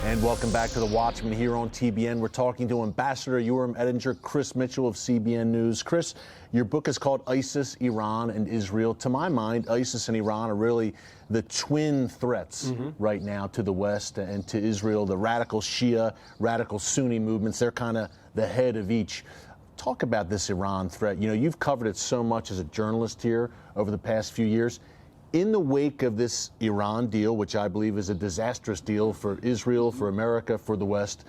And welcome back to the Watchman here on TBN. We're talking to Ambassador Yoram editor Chris Mitchell of CBN News. Chris, your book is called ISIS, Iran, and Israel. To my mind, ISIS and Iran are really the twin threats right now to the West and to Israel. The radical Shia, radical Sunni movements, they're kind of the head of each. Talk about this Iran threat. You know, you've covered it so much as a journalist here over the past few years. In the wake of this Iran deal, which I believe is a disastrous deal for Israel, for America, for the West,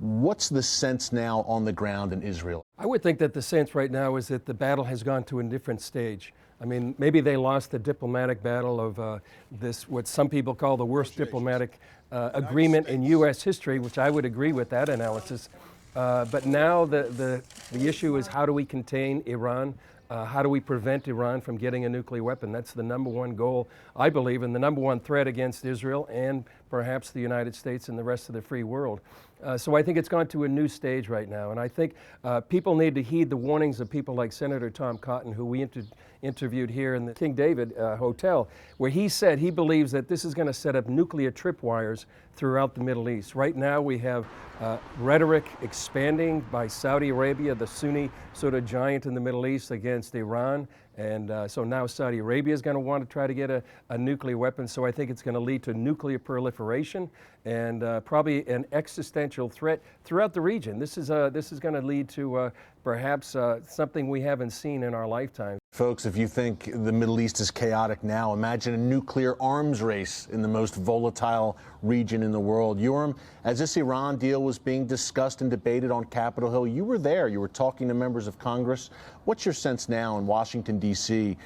what's the sense now on the ground in Israel? I would think that the sense right now is that the battle has gone to a different stage. I mean, maybe they lost the diplomatic battle of this, what some people call the worst diplomatic agreement in U.S. history, which I would agree with that analysis. But now the issue is, how do we contain Iran? How do we prevent Iran from getting a nuclear weapon? That's the number one goal, I believe, and the number one threat against Israel and perhaps the United States and the rest of the free world. So I think it's gone to a new stage right now, and I think people need to heed the warnings of people like Senator Tom Cotton, who we interviewed here in the King David Hotel, where he said he believes that this is going to set up nuclear tripwires throughout the Middle East. Right now we have rhetoric expanding by Saudi Arabia, the Sunni sort of giant in the Middle East, against Iran. And so now Saudi Arabia is going to want to try to get a nuclear weapon. So I think it's going to lead to nuclear proliferation and probably an existential threat throughout the region. This is going to lead to perhaps something we haven't seen in our lifetime. Folks, if you think the Middle East is chaotic now, imagine a nuclear arms race in the most volatile region in the world. Yoram, as this Iran deal was being discussed and debated on Capitol Hill, you were there. You were talking to members of Congress. What's your sense now in Washington, D.C.,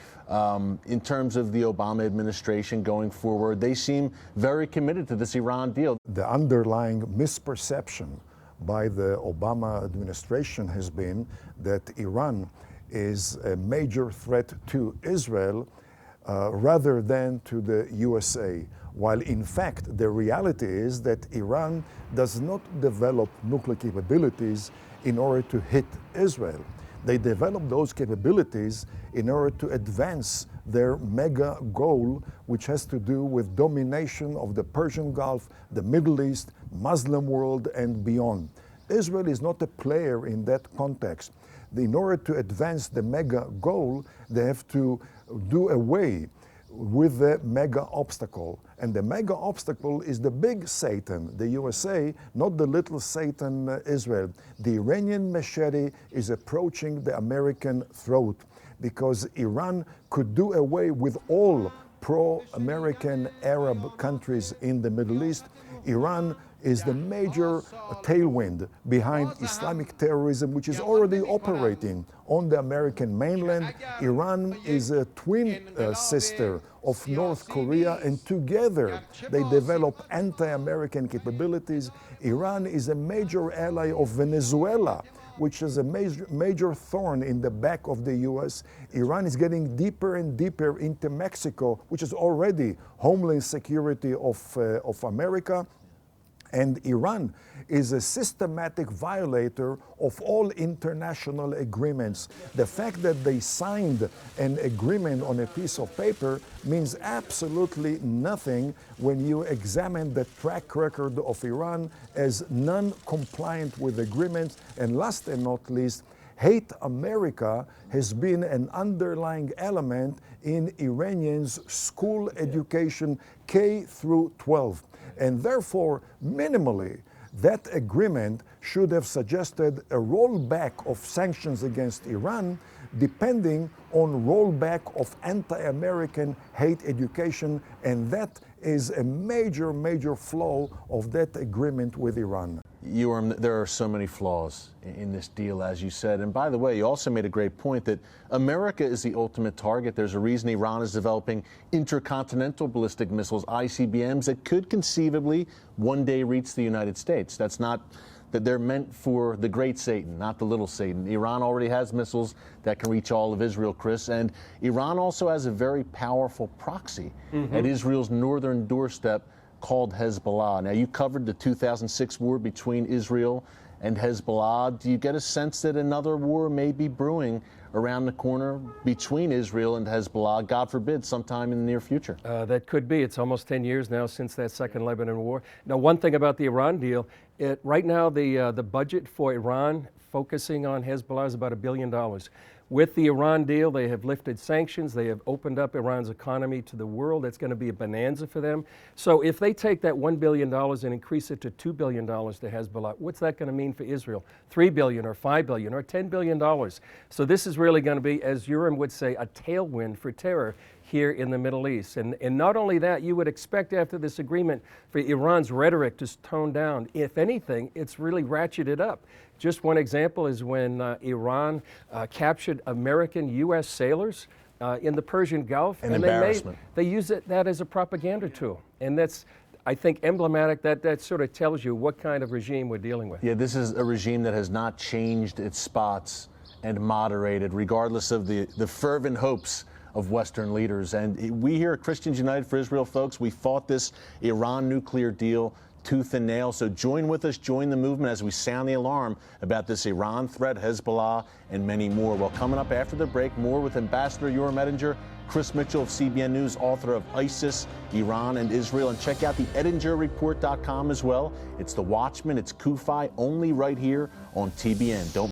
in terms of the Obama administration going forward? They seem very committed to this Iran deal. The underlying misperception by the Obama administration has been that Iran is a major threat to Israel rather than to the USA, while in fact the reality is that Iran does not develop nuclear capabilities in order to hit Israel. They develop those capabilities in order to advance their mega goal, which has to do with domination of the Persian Gulf, the Middle East, Muslim world, and beyond. Israel is not a player in that context. In order to advance the mega goal, they have to do away with the mega obstacle. And the mega obstacle is the big Satan, the USA, not the little Satan, Israel. The Iranian machete is approaching the American throat because Iran could do away with all pro-American Arab countries in the Middle East. Iran is the major tailwind behind Islamic terrorism, which is already operating on the American mainland. Iran is a twin sister of North Korea, and together they develop anti-American capabilities. Iran is a major ally of Venezuela, which is a major thorn in the back of the U.S. Iran is getting deeper and deeper into Mexico, which is already homeland security of America. And Iran is a systematic violator of all international agreements. The fact that they signed an agreement on a piece of paper means absolutely nothing when you examine the track record of Iran as non-compliant with agreements. And last and not least, hate America has been an underlying element in Iranians' school education, K through 12. And therefore, minimally, that agreement should have suggested a rollback of sanctions against Iran, depending on rollback of anti-American hate education, and that is a major, major flaw of that agreement with Iran. Yoram, there are so many flaws in this deal, as you said. And by the way, you also made a great point that America is the ultimate target. There's a reason Iran is developing intercontinental ballistic missiles, ICBMs, that could conceivably one day reach the United States. That's not that they're meant for the great Satan, not the little Satan. Iran already has missiles that can reach all of Israel, Chris. And Iran also has a very powerful proxy at Israel's northern doorstep called Hezbollah. Now, you covered the 2006 war between Israel and Hezbollah. Do you get a sense that another war may be brewing around the corner between Israel and Hezbollah, God forbid, sometime in the near future? That could be. It's almost 10 years now since that second Lebanon war. Now, one thing about the Iran deal, right now the budget for Iran focusing on Hezbollah is about $1 billion. With the Iran deal, they have lifted sanctions. They have opened up Iran's economy to the world. That's going to be a bonanza for them. So if they take that $1 billion and increase it to $2 billion to Hezbollah, what's that going to mean for Israel? $3 billion or $5 billion or $10 billion. So this is really going to be, as Urim would say, a tailwind for terror here in the Middle East. And not only that, you would expect after this agreement for Iran's rhetoric to tone down. If anything, it's really ratcheted up. Just one example is when Iran captured American U.S. sailors in the Persian Gulf. An embarrassment. They use that as a propaganda tool. And that's, I think, emblematic. That sort of tells you what kind of regime we're dealing with. Yeah, this is a regime that has not changed its spots and moderated, regardless of the fervent hopes of Western leaders. And we here at Christians United for Israel, folks, we fought this Iran nuclear deal tooth and nail. So join with us, join the movement as we sound the alarm about this Iran threat, Hezbollah, and many more. Well, coming up after the break, more with Ambassador Yoram Ettinger, Chris Mitchell of CBN News, author of ISIS, Iran, and Israel. And check out the EttingerReport.com as well. It's the Watchman, it's Kufi, only right here on TBN. Don't